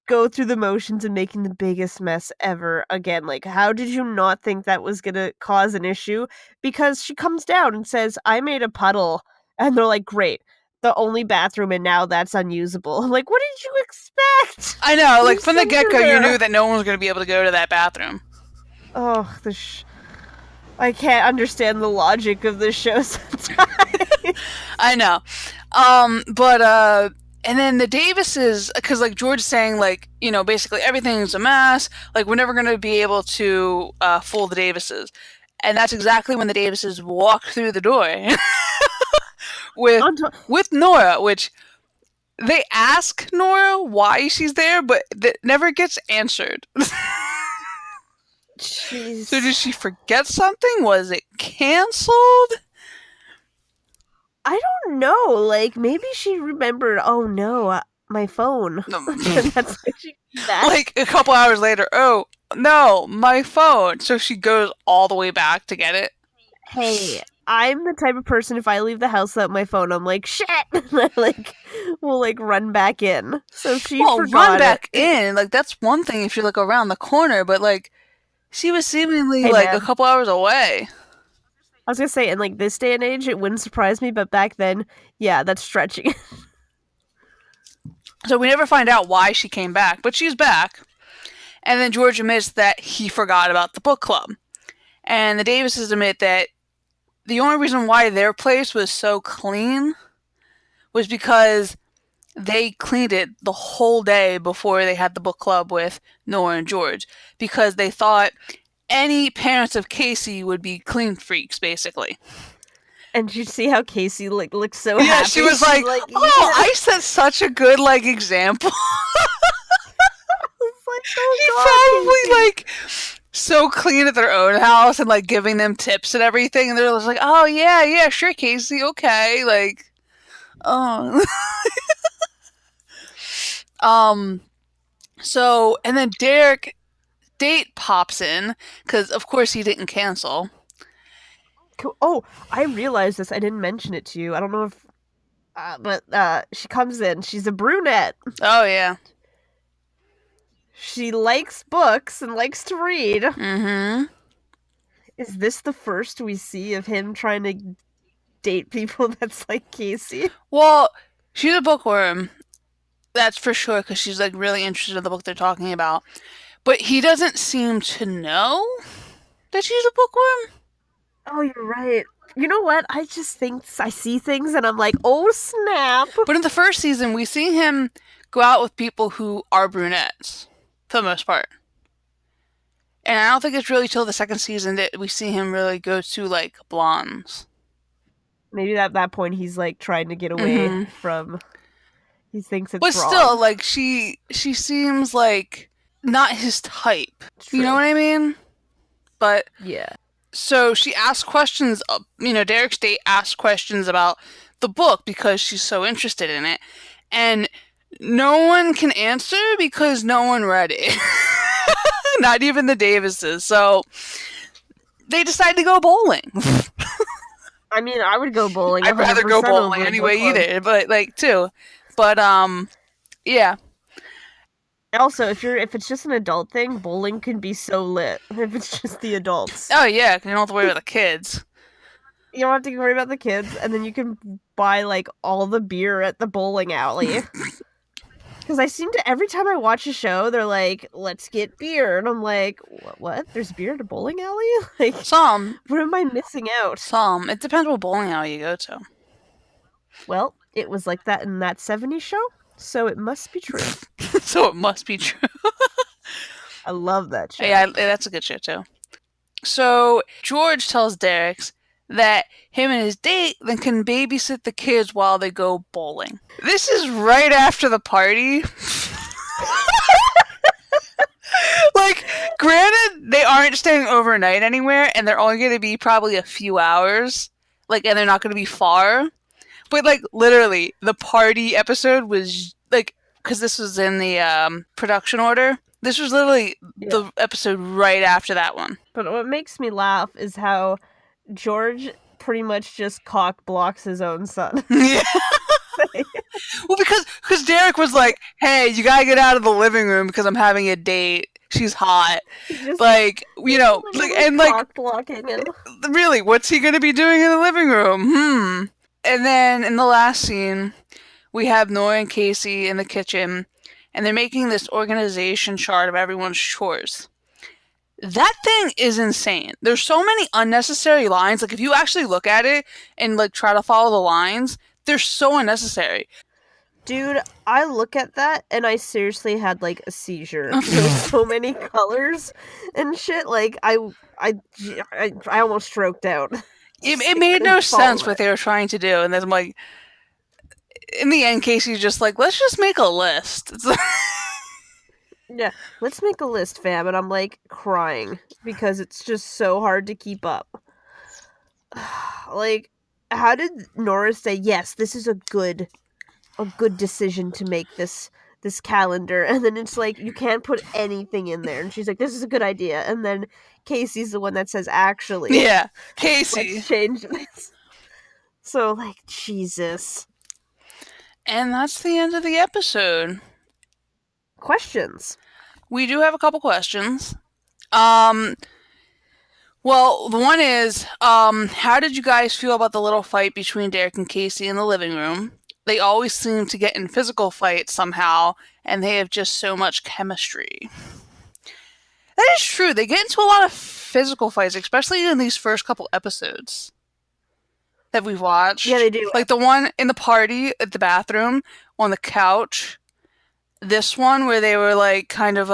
B: go through the motions and making the biggest mess ever again. Like, how did you not think that was gonna cause an issue? Because she comes down and says, I made a puddle. And they're like, great. The only bathroom, and now that's unusable. Like, what did you expect?
A: I know,
B: You
A: like, from the
B: sent her
A: get-go, you
B: there.
A: knew that no one was going to be able to go to that bathroom.
B: Oh, I can't understand the logic of this show sometimes.
A: I know. And then the Davises, because, like, George is saying, like, you know, basically everything's a mess. Like, we're never going to be able to fool the Davises. And that's exactly when the Davises walk through the door with Nora, which they ask Nora why she's there, but that never gets answered.
B: Jeez.
A: So did she forget something? Was it canceled?
B: I don't know. Like, maybe she remembered, oh no, my phone. And that's why she did that.
A: Like, a couple hours later, oh, no, my phone. So she goes all the way back to get it.
B: Hey, I'm the type of person, if I leave the house without my phone, I'm like, shit! Like, we'll, like, run back in. So she
A: Well,
B: forgot
A: run back
B: it.
A: in. Like, that's one thing if you look around the corner, but, like, she was seemingly,
B: Hey,
A: like,
B: man.
A: a couple hours away.
B: I was gonna say, in, like, this day and age, it wouldn't surprise me, but back then, yeah, that's stretching.
A: So we never find out why she came back, but she's back. And then George admits that he forgot about the book club. And the Davises admit that the only reason why their place was so clean was because they cleaned it the whole day before they had the book club with Nora and George, because they thought any parents of Casey would be clean freaks, basically.
B: And you see how Casey, like, looks so
A: Yeah,
B: happy?
A: she was
B: She's
A: like,
B: yeah.
A: I set such a good, like, example.
B: It's like, oh
A: She
B: god,
A: probably,
B: Casey.
A: like, so clean at their own house and, like, giving them tips and everything. And they're just like, oh, yeah, sure, Casey, okay. Like, oh. So, and then Derek date pops in, because, of course, he didn't cancel.
B: Cool. Oh, I realized this. I didn't mention it to you. I don't know if, but she comes in. She's a brunette.
A: Oh, yeah.
B: She likes books and likes to read.
A: Mm-hmm.
B: Is this the first we see of him trying to date people that's like Casey?
A: Well, she's a bookworm. That's for sure, because she's, like, really interested in the book they're talking about. But he doesn't seem to know that she's a bookworm.
B: Oh, you're right. You know what? I just think I see things and I'm like, oh snap.
A: But in the first season, we see him go out with people who are brunettes, for the most part. And I don't think it's really till the second season that we see him really go to, like, blondes.
B: Maybe at that point he's like trying to get away from. He thinks it's
A: But
B: wrong.
A: still, like, she seems like not his type.
B: True.
A: You know what I mean? But
B: yeah.
A: So she asks questions. Derek's date asks questions about the book because she's so interested in it, and no one can answer because no one read it. Not even the Davises. So they decide to go bowling.
B: I mean, I would go bowling.
A: I'd rather go bowling anyway either, but yeah.
B: Also, if it's just an adult thing, bowling can be so lit. If it's just the adults.
A: Oh yeah, because you don't have to worry about the kids.
B: You don't have to worry about the kids, and then you can buy like all the beer at the bowling alley. Because I seem to, every time I watch a show, they're like, let's get beer. And I'm like, what? There's beer at a bowling alley? Like,
A: Some.
B: What am I missing out?
A: Some. It depends what bowling alley you go to.
B: Well, it was like that in that 70s show, so it must be true.
A: So it must be true.
B: I love that show.
A: Yeah, that's a good show, too. So George tells Derek that him and his date then can babysit the kids while they go bowling. This is right after the party. Like, granted, they aren't staying overnight anywhere, and they're only going to be probably a few hours. Like, and they're not going to be far. But, like, literally, the party episode was, like, because this was in the production order, this was literally the episode right after that one.
B: But what makes me laugh is how George pretty much just cock blocks his own son.
A: Yeah. Well, because Derek was like, hey, you gotta get out of the living room because I'm having a date. She's hot.
B: Just,
A: like, and like,
B: cock blocking him.
A: Really, what's he gonna be doing in the living room? And then in the last scene, we have Nora and Casey in the kitchen, and they're making this organization chart of everyone's chores. That thing is insane. There's so many unnecessary lines. Like, if you actually look at it and, like, try to follow the lines, they're so unnecessary.
B: Dude, I look at that and I seriously had, like, a seizure. There's so many colors and shit. Like, I almost stroked out.
A: It made no sense what they were trying to do. And then I'm like, in the end, Casey's just like, let's just make a list. It's like,
B: yeah, let's make a list, fam. And I'm like crying because it's just so hard to keep up. Like, how did Nora say, yes, this is a good decision to make this calendar? And then it's like, you can't put anything in there. And she's like, this is a good idea. And then Casey's the one that says, actually.
A: Yeah, Casey.
B: Let's change this. So, like, Jesus.
A: And that's the end of the episode.
B: Questions.
A: We do have a couple questions. Well, the one is, how did you guys feel about the little fight between Derek and Casey in the living room? They always seem to get in physical fights somehow, and they have just so much chemistry. That is true. They get into a lot of physical fights, especially in these first couple episodes that we've watched.
B: Yeah, they do.
A: Like the one in the party at the bathroom, on the couch. This one where they were like kind of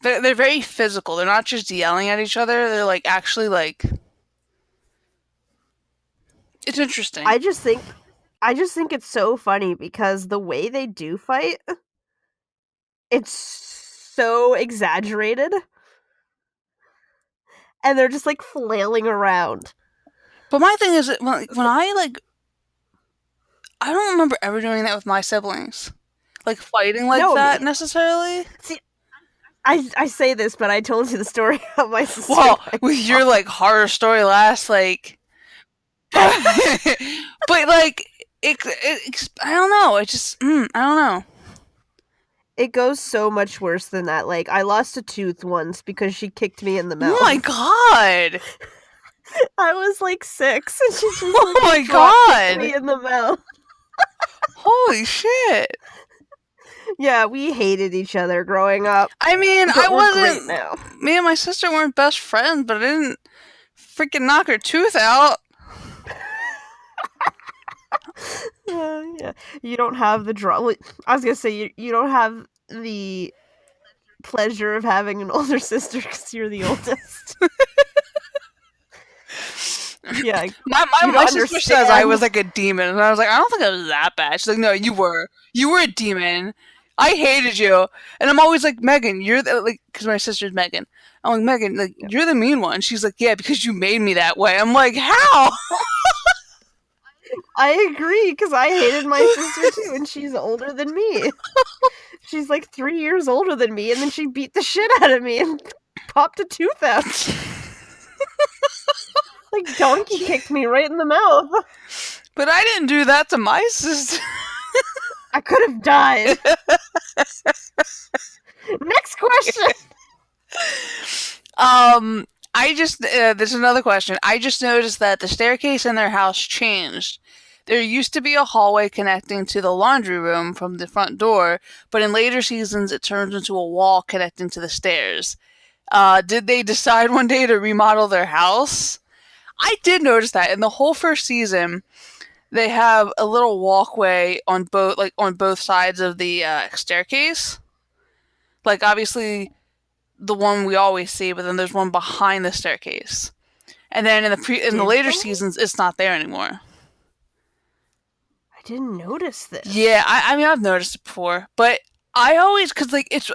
A: they're very physical. They're not just yelling at each other. They're like actually like, it's interesting.
B: I just think it's so funny because the way they do fight, it's so exaggerated. And they're just like flailing around.
A: But my thing is, when I don't remember ever doing that with my siblings. Like, fighting like that, necessarily.
B: See, I say this, but I told you the story of my sister.
A: Well, with your, like, horror story last, like... but, like, I don't know. It just... I don't know.
B: It goes so much worse than that. Like, I lost a tooth once because she kicked me in the mouth.
A: Oh my god!
B: I was, like, 6, and she just,
A: oh my god!
B: kicked me in the mouth.
A: Holy shit!
B: Yeah, we hated each other growing up.
A: I mean,
B: I wasn't... Now.
A: Me and my sister weren't best friends, but I didn't freaking knock her tooth out.
B: Yeah. You don't have the draw. I was gonna say you don't have the pleasure of having an older sister because you're the oldest. Yeah, you
A: My
B: don't
A: sister says I was
B: understand.
A: like a demon, and I was like, I don't think I was that bad. She's like, no, you were. You were a demon. I hated you, and I'm always like, Megan, you're the, like, because my sister's Megan. I'm like, Megan, like,
B: Yep.
A: you're the mean one. She's like, yeah, because you made me that way. I'm like, how?
B: I agree because I hated my sister too, and she's older than me. She's like 3 years older than me, and then she beat the shit out of me and popped a tooth out. Like donkey kicked me right in the mouth.
A: But I didn't do that to my sister.
B: I could have died. Next question.
A: I just there's another question. I just noticed that the staircase in their house changed. There used to be a hallway connecting to the laundry room from the front door, but in later seasons it turns into a wall connecting to the stairs. Did they decide one day to remodel their house? I did notice that in the whole first season, they have a little walkway on both sides of the staircase. Like obviously the one we always see, but then there's one behind the staircase. And then in the
B: Did
A: later
B: they?
A: seasons, it's not there anymore.
B: I didn't notice this.
A: Yeah, I mean I've noticed it before, but I always because like it's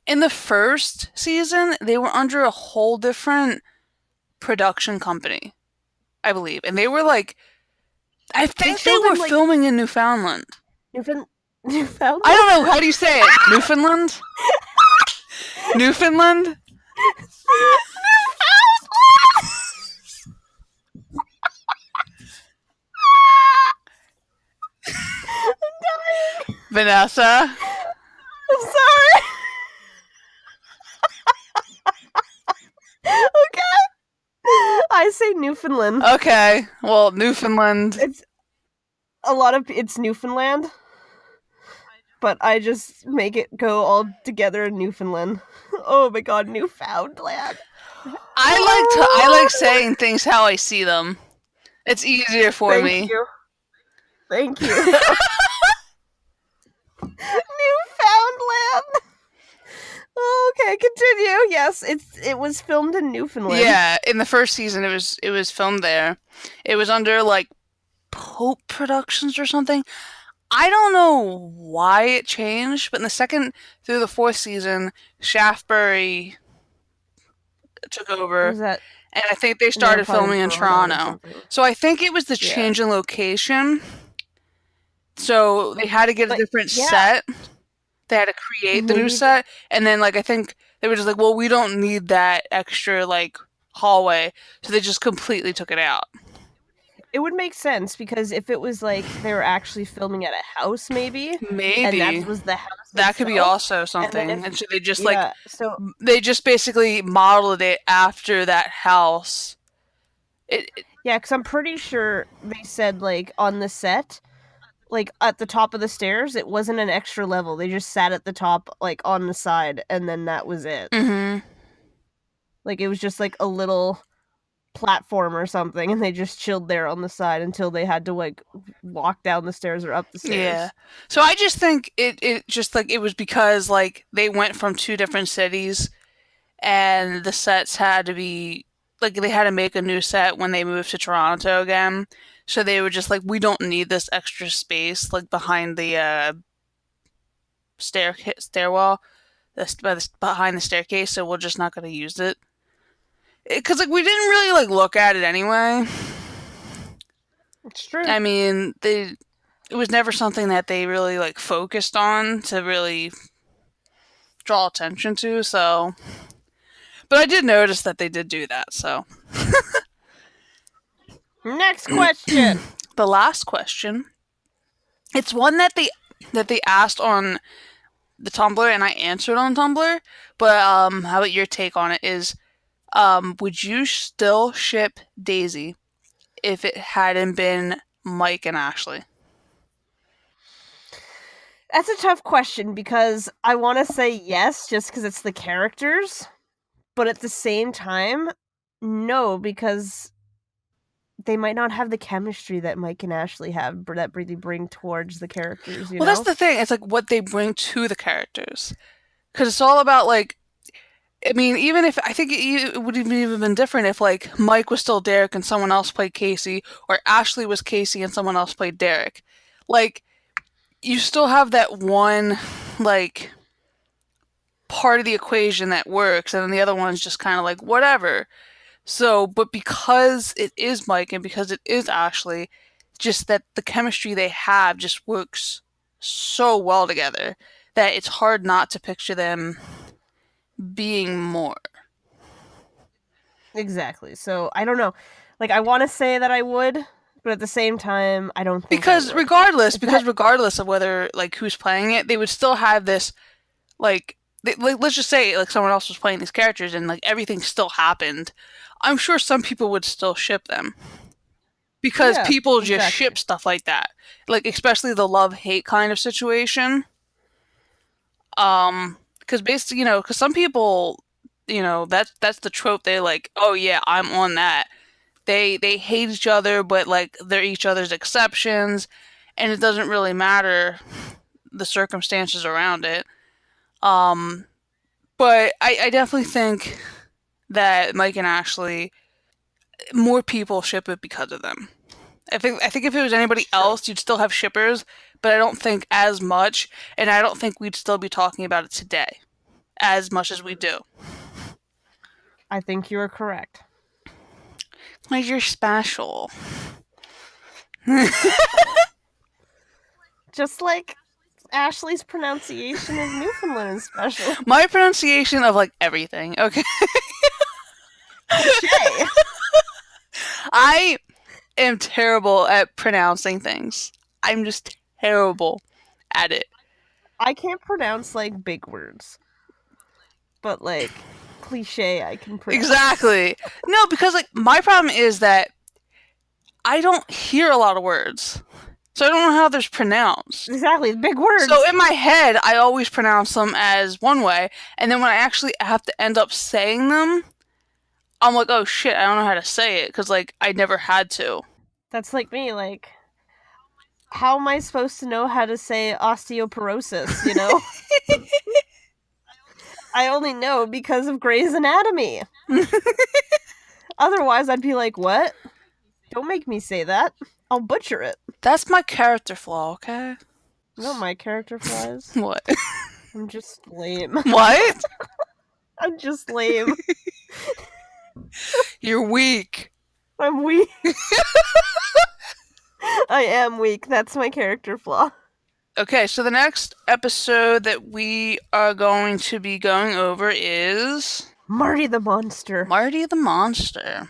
A: in the first season they were under a whole different production company, I believe, and they were like I think they
B: showed
A: were
B: them like
A: filming in Newfoundland.
B: Newfoundland.
A: I don't know how do you say it? Newfoundland. Newfoundland. Vanessa.
B: I'm sorry. Okay. I say Newfoundland.
A: Okay, well Newfoundland.
B: It's it's Newfoundland, but I just make it go all together in Newfoundland. Oh my god, Newfoundland.
A: I like saying things how I see them. It's easier for
B: Thank
A: me.
B: you. Thank you. Newfoundland. Okay, continue. Yes, it was filmed in Newfoundland.
A: Yeah, in the first season it was filmed there. It was under like Pope Productions or something. I don't know why it changed, but in the second through the fourth season, Shaftesbury took over,
B: Was that
A: and I think they
B: they were
A: started
B: probably
A: filming in
B: or
A: Toronto.
B: something?
A: So I think it was the
B: Yeah.
A: change in location. So they had to get a
B: But,
A: different
B: yeah.
A: set. They had to create the new
B: Maybe-
A: set, and then like I think they were just like, well, we don't need that extra like hallway, so they just completely took it out.
B: It would make sense because if it was like they were actually filming at a house, maybe, and
A: Maybe
B: that was the house.
A: that could be
B: itself,
A: also something,
B: if-
A: and so they just
B: yeah. So
A: they just basically modeled it after that house.
B: yeah, because I'm pretty sure they said like on the set, like at the top of the stairs, it wasn't an extra level. They just sat at the top, like on the side, and then that was it.
A: Mm-hmm.
B: Like it was just like a little platform or something, and they just chilled there on the side until they had to like walk down the stairs or up the stairs.
A: Yeah. So I just think it just like it was because like they went from two different cities and the sets had to be like they had to make a new set when they moved to Toronto again. So they were just like we don't need this extra space like behind the stairwell behind the staircase, so we're just not going to use it. Cuz like we didn't really like look at it anyway.
B: It's true.
A: I mean, it was never something that they really like focused on to really draw attention to, so but I did notice that they did do that, so
B: Next question.
A: the last question. It's one that they asked on the Tumblr and I answered on Tumblr, but how about your take on it is would you still ship Daisy if it hadn't been Mike and Ashley?
B: That's a tough question because I want to say yes just because it's the characters, but at the same time, no, because they might not have the chemistry that Mike and Ashley have that really bring towards the characters, you
A: Well, that's
B: know?
A: the thing. It's like what they bring to the characters. Because it's all about, like, I mean, even if I think it would have even been different if like Mike was still Derek and someone else played Casey, or Ashley was Casey and someone else played Derek. Like, you still have that one like part of the equation that works, and then the other one's just kind of like whatever. So, but because it is Mike and because it is Ashley, just that the chemistry they have just works so well together that it's hard not to picture them being more.
B: Exactly. So I don't know. Like I want to say that I would, but at the same time, I don't think I
A: Because
B: would.
A: regardless,
B: If that
A: because regardless of whether like who's playing it, they would still have this like, like let's just say like someone else was playing these characters and like everything still happened. I'm sure some people would still ship them because
B: yeah,
A: people just
B: exactly.
A: ship stuff like that, like especially the love hate kind of situation. Because basically, because some people, that's the trope. They like, oh yeah, I'm on that. They hate each other, but like they're each other's exceptions, and it doesn't really matter the circumstances around it. Um, but I definitely think that Mike and Ashley, more people ship it because of them. I think if it was anybody
B: True.
A: else, you'd still have shippers, but I don't think as much, and I don't think we'd still be talking about it today as much as we do.
B: I think you are correct.
A: Like you're special.
B: Just like Ashley's pronunciation of Newfoundland is special.
A: My pronunciation of like everything. Okay,
B: Cliche.
A: I am terrible at pronouncing things. I'm just terrible at it.
B: I can't pronounce like big words, but like cliche I can pronounce.
A: Exactly. No, because like my problem is that I don't hear a lot of words. So I don't know how they're pronounced.
B: Exactly, big
A: So
B: words.
A: in my head, I always pronounce them as one way, and then when I actually have to end up saying them, I'm like, oh shit, I don't know how to say it because like I never had to.
B: That's like me. Like, how am I supposed to know how to say osteoporosis? You know, I only know because of Grey's Anatomy. Otherwise, I'd be like, what? Don't make me say that. I'll butcher it.
A: That's my character flaw, okay?
B: No, my character flies.
A: What?
B: I'm just lame.
A: What?
B: I'm just lame.
A: You're weak.
B: I'm weak. I am weak. That's my character flaw.
A: Okay, so the next episode that we are going to be going over is
B: Marty the Monster.
A: Marty the Monster.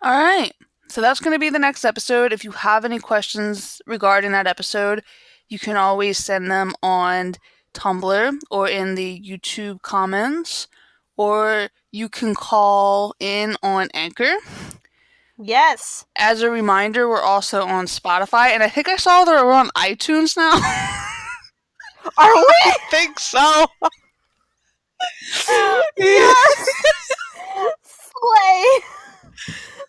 A: All right. So that's going to be the next episode. If you have any questions regarding that episode, you can always send them on Tumblr or in the YouTube comments, or you can call in on Anchor.
B: Yes.
A: As a reminder, we're also on Spotify, and I think I saw that we're on iTunes now.
B: Are we?
A: I think so.
B: Yes. Slay.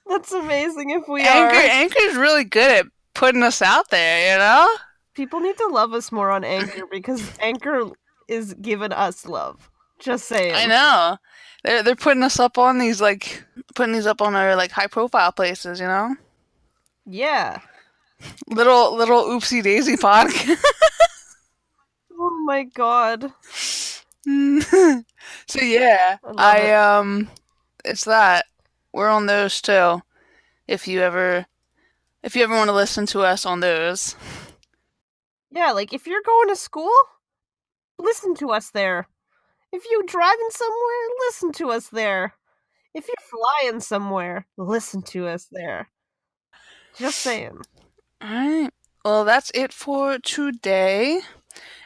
B: That's amazing if we are.
A: Anchor's really good at putting us out there, you know?
B: People need to love us more on Anchor because Anchor is giving us love. Just saying.
A: I know. They're putting us up on these putting these up on our like high profile places, you know?
B: Yeah.
A: Little Oopsy Daisy podcast.
B: Oh my god.
A: So yeah,
B: I love it.
A: it's that. We're on those too. If you ever want to listen to us on those.
B: Yeah, like if you're going to school, listen to us there. If you're driving somewhere, listen to us there. If you're flying somewhere, listen to us there. Just saying.
A: All right. Well, that's it for today.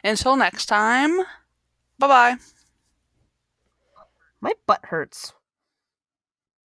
A: Until next time. Bye-bye.
B: My butt hurts.